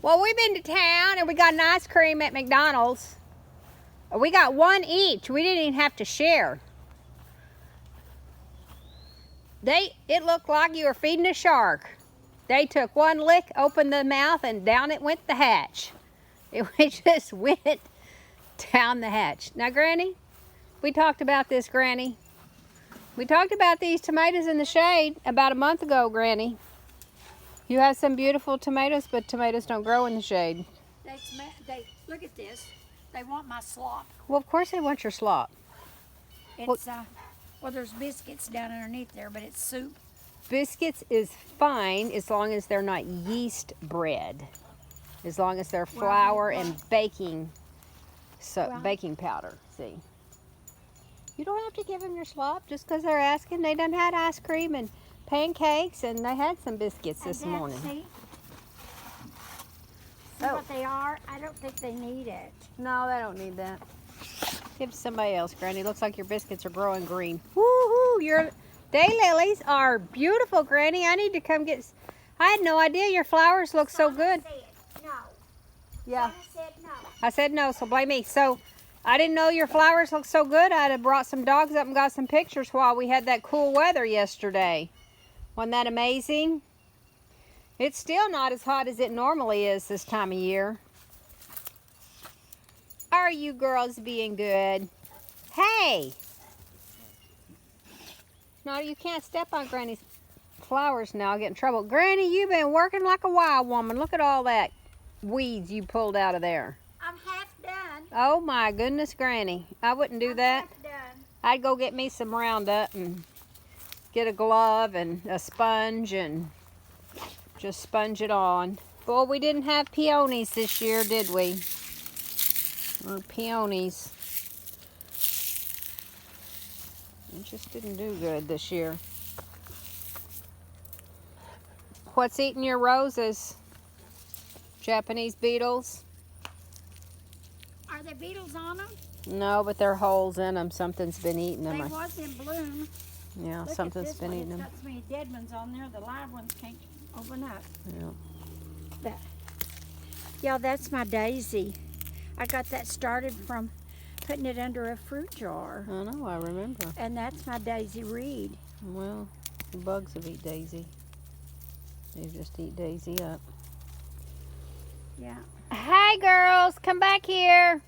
Well, we've been to town and we got an ice cream at McDonald's. We got one each. We didn't even have to share. It looked like you were feeding a shark. They took one lick, opened the mouth, and down it went the hatch. It just went down the hatch. Now, Granny, we talked about this, Granny. We talked about these tomatoes in the shade about a month ago, Granny. You have some beautiful tomatoes, but tomatoes don't grow in the shade. They look at this. They want my slop. Well, of course they want your slop. It's well, there's biscuits down underneath there, but it's soup. Biscuits is fine as long as they're not yeast bread. As long as they're flour and baking powder. See, you don't have to give them your slop just because they're asking. They done had ice cream and pancakes, and they had some biscuits this morning. See what they are? I don't think they need it. No, they don't need that. Give somebody else, Granny. Looks like your biscuits are growing green. Woohoo! Your daylilies are beautiful, Granny. I need to come get. I had no idea your flowers look so good. No. Yeah. Said no. I said no, so blame me. So I didn't know your flowers looked so good. I'd have brought some dogs up and got some pictures while we had that cool weather yesterday. Wasn't that amazing? It's still not as hot as it normally is this time of year. Are you girls being good? Hey! No, you can't step on Granny's flowers now. I'll get in trouble. Granny, you've been working like a wild woman. Look at all that weeds you pulled out of there. I'm half done. Oh my goodness, Granny. I wouldn't do that. Half done. I'd go get me some Roundup and get a glove and a sponge and just sponge it on. Well, we didn't have peonies this year, did we? Or peonies. It just didn't do good this year. What's eating your roses? Japanese beetles? Are there beetles on them? No, but there are holes in them. Something's been eating them. They was in bloom. Yeah, Look something's been eating them. It's got so many dead ones on there. The live ones can't open up. Yeah. Yeah, that's my daisy. I got that started from putting it under a fruit jar. I know, I remember. And that's my daisy reed. Well, the bugs have eat daisy. They just eat daisy up. Yeah. Hi, girls. Come back here.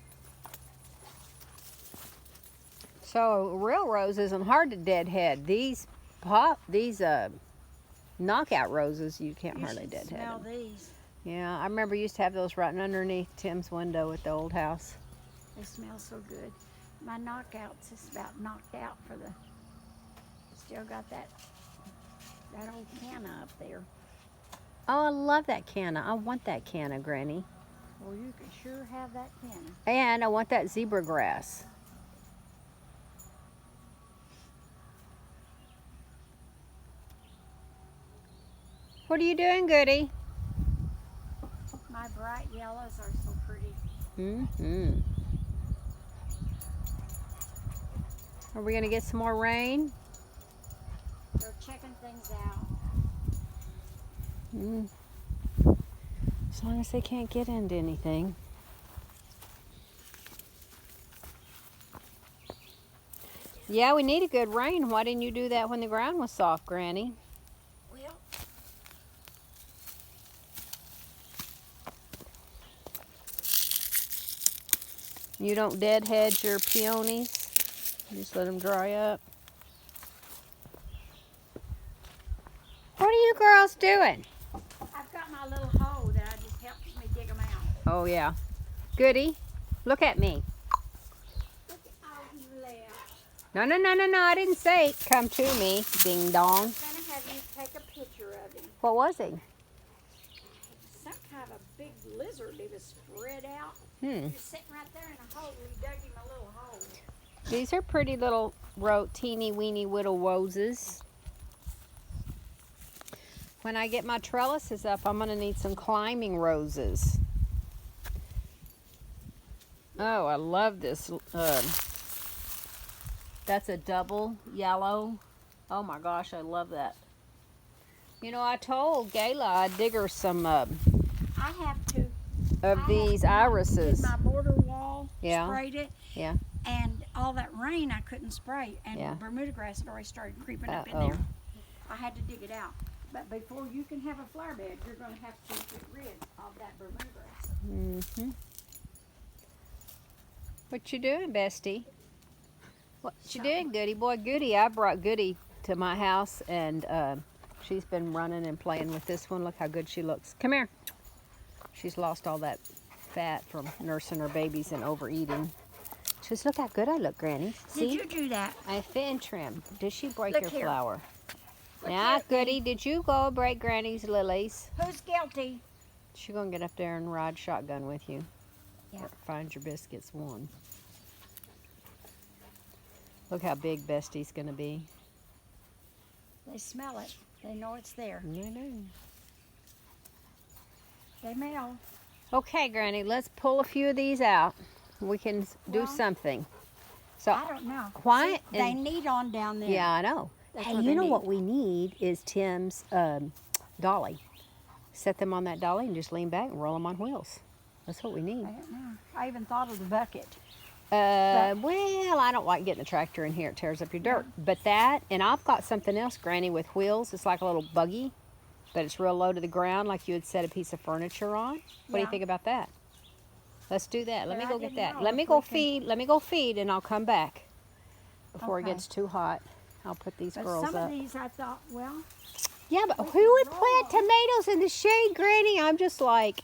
So, real rose isn't hard to deadhead. These knockout roses, you can't hardly deadhead Smell them. these. Yeah, I remember used to have those right underneath Tim's window at the old house. They smell so good. My knockouts is about knocked out for the. Still got that old canna up there. Oh, I love that canna. I want that canna, Granny. Well, you can sure have that canna. And I want that zebra grass. What are you doing, Goody? My bright yellows are so pretty. Mm-hmm. Are we going to get some more rain? They're checking things out. As long as they can't get into anything. Yeah, we need a good rain. Why didn't you do that when the ground was soft, Granny? Well, You don't deadhead your peonies? You just let them dry up? What are you girls doing? I've got my little hole that I just helps me dig them out. Oh, yeah. Goody, look at me. Look at all he left. No, no, no, no, no. I didn't say come to me, ding dong. I'm going to have you take a picture of him. What was he? Some kind of a big lizard. He was spread out. Hmm. He was sitting right there in a hole. We dug him a little hole. These are pretty little teeny weeny whittle roses. When I get my trellises up, I'm going to need some climbing roses. Oh, I love this. That's a double yellow. Oh my gosh, I love that. You know, I told Gayla I'd dig her some I I have to. of these Did irises. my border wall, Yeah. sprayed it, Yeah. and all that rain I couldn't spray, and Yeah. Bermuda grass had already started creeping up in there. I had to dig it out. But before you can have a flower bed, you're going to have to get rid of that Bermuda grass. Mm-hmm. What you doing, Bestie? What you doing, Goody boy? Goody, I brought Goody to my house, and she's been running and playing with this one. Look how good she looks. Come here. She's lost all that fat from nursing her babies and overeating. Just look how good I look, Granny. See? Did you do that? I fin trim. Did she break Look your here. flower? Look Now, here. Goody, did you go break Granny's lilies? Who's guilty? She gonna get up there and ride shotgun with you. Yeah. Find your biscuits one. Look how big Besty's gonna be. They smell it. They know it's there. I know. They mail. Okay, Granny, let's pull a few of these out. We can do Well, something. So I don't know. why? See, they need on down there. Yeah, I know. That's Hey, what you they know need. what we need is Tim's dolly. Set them on that dolly and just lean back and roll them on wheels. That's what we need. I don't know. I even thought of the bucket. Well, I don't like getting the tractor in here. It tears up your dirt. But that, and I've got something else, Granny, with wheels. It's like a little buggy, but it's real low to the ground, like you would set a piece of furniture on. What do you Yeah. think about that? Let's do that. Let Well, me I go get didn't that. know Let me if go we can- feed. Let me go feed, and I'll come back before it Okay. gets too hot. I'll put these But girls some up. of these I thought, well, Yeah, but we who can would roll plant 'em. tomatoes in the shade, Granny? I'm just like,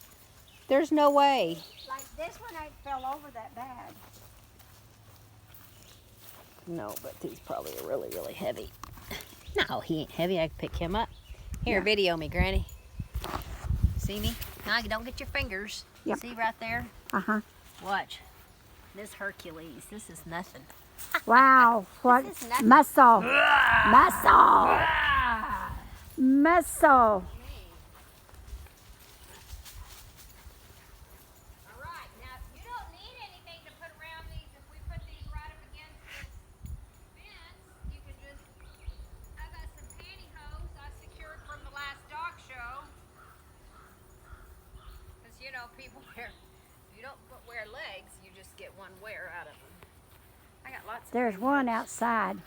there's no way. like this one ain't fell over that bad. No, but these probably are really, really heavy. No, he ain't heavy. I can pick him up. Here, Yeah. video me, Granny. See me? Now you don't get your fingers. Yep. See right there? Uh-huh. Watch. This Hercules. This is nothing. Wow. What This is nothing. muscle. Muscle. Muscle. All right. Now, you don't need anything to put around these. If we put these right up against this fence, you can just... I got some pantyhose I secured from the last dog show. Because, you know, people wear... You don't wear legs, you just get one wear out of them. I got lots of There's pantyhose. one outside.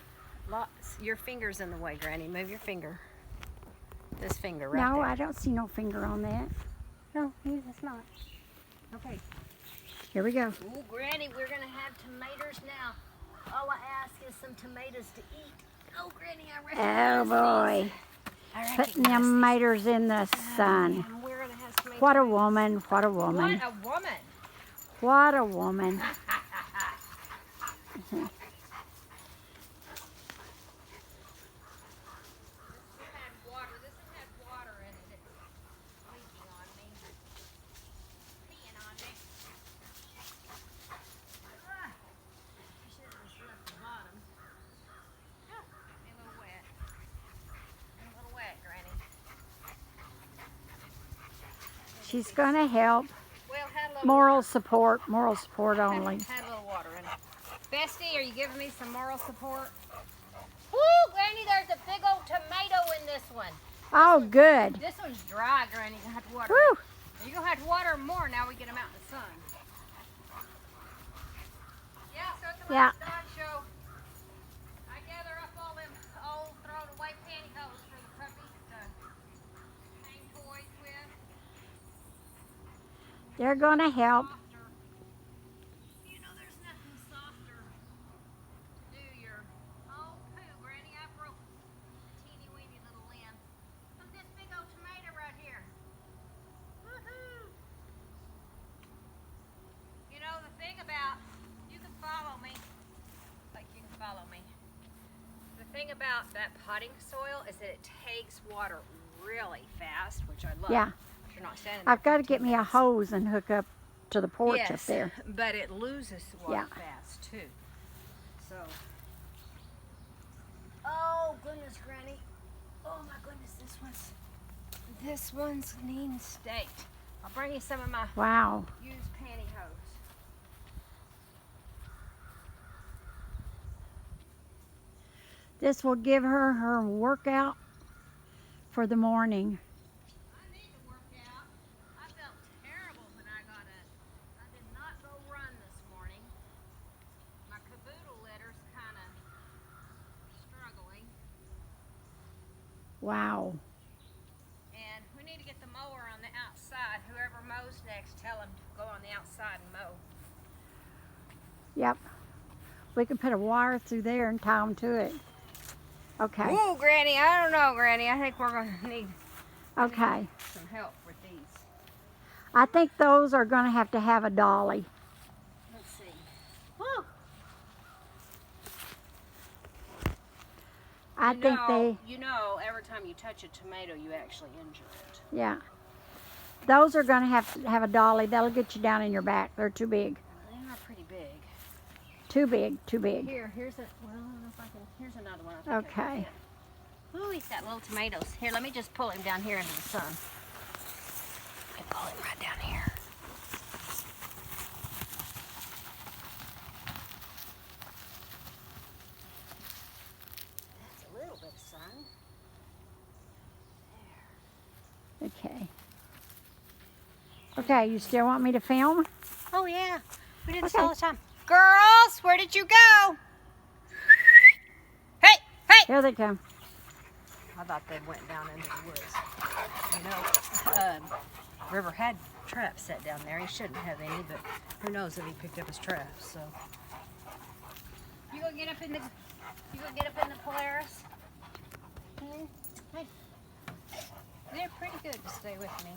Lots. Your finger's in the way, Granny. Move your finger. This finger right No, there. I don't see no finger on that. No, it's not. Okay. Here we go. Ooh, Granny, we're gonna have tomatoes now. All I ask is some tomatoes to eat. Oh, Granny, I Oh recognize boy. these. I Putting recognize them these. tomatoes in the sun. And we're gonna have tomatoes. What a woman. What a woman. What a woman. What a woman. This one had water in it. It's leaking on me. Peeing on me. I should have just left the bottom. Oh, a little wet. A little wet, Granny. She's going to help. Well, had a little Moral support only. Had a little water in it. Bestie, are you giving me some moral support? Woo, Granny, there's a big old tomato in this one. Oh, good. This one's dry, Granny. You're gonna have to water Woo. it. You're gonna have to water 'em more now we get them out in the sun. Yeah, so at the Yeah. last dog show, I gather up all them old thrown away pantyhose for the puppies to hang toys with. They're going to help. Softer. You know, there's nothing softer. Do your oh poo, Granny. I broke a teeny weeny little limb. Look at this big old tomato right here. Woohoo! You know the thing about you can follow me, like you can follow me. The thing about that potting soil is that it takes water really fast, which I love. Yeah. You're not standing there I've got to for get 10 me a minutes. hose and hook up to the porch Yes, up there. but it loses water Yeah. fast too. So. Oh goodness, Granny. Oh my goodness, this one's needing staked. I'll bring you some of my Wow. used pantyhose. This will give her her workout for the morning. I need to work out. I felt wow. And we need to get the mower on the outside. Whoever mows next, tell them to go on the outside and mow. Yep. We could put a wire through there and tie them to it. Okay. Ooh, Granny, I don't know, Granny. I think we're going to need Okay. some help with these. I think those are going to have a dolly. Let's see. Woo. I think they, You know, every time you touch a tomato, you actually injure it. yeah. Those are going to have a dolly. That'll get you down in your back. They're too big. They are pretty big. Too big, too big. Here's a, well, I don't know if I can, here's another one. I think Okay. Ooh, he's got little tomatoes. Here, let me just pull him down here into the sun. I can pull him right down here. That's a little bit of sun. Okay. Okay, you still want me to film? Oh, yeah. We do this Okay. all the time. Girls, where did you go? Hey, hey! Here they come. I thought they went down into the woods. You know, River had traps set down there. He shouldn't have any, but who knows if he picked up his traps, so. You gonna get up in the Polaris? Hey. They're pretty good to stay with me.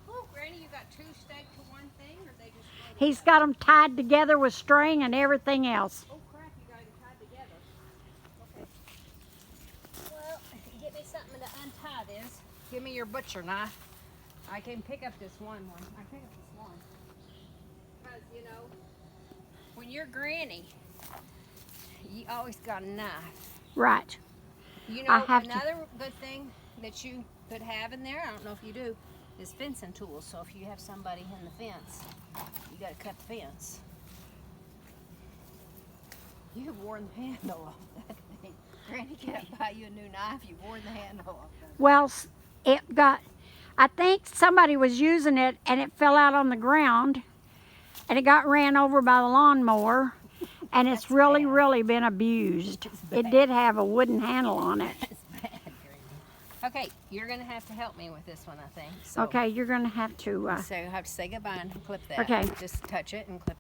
Oh, Granny, you got two staked to one thing, or they just go together? He's got them tied together with string and everything else. Oh crap, you got them tied together. Okay. Well, get me something to untie this. Give me your butcher knife. I can pick up this one. I pick up this one. Because, you know, when you're Granny, you always got a knife. Right. You I know, have to- another good thing that you could have in there, I don't know if you do, is fencing tools. So if you have somebody in the fence, you got to cut the fence. You have worn the handle off that thing. Granny can't buy you a new knife. You've worn the handle off that. Well, it got, I think somebody was using it and it fell out on the ground and it got ran over by the lawnmower and it's really, bad. really been abused. It did have a wooden handle on it. That's bad, Granny. Okay, you're going to have to help me with this one, I think. So, Okay, you're going to have to, so you have to say goodbye and clip that. Okay. Just touch it and clip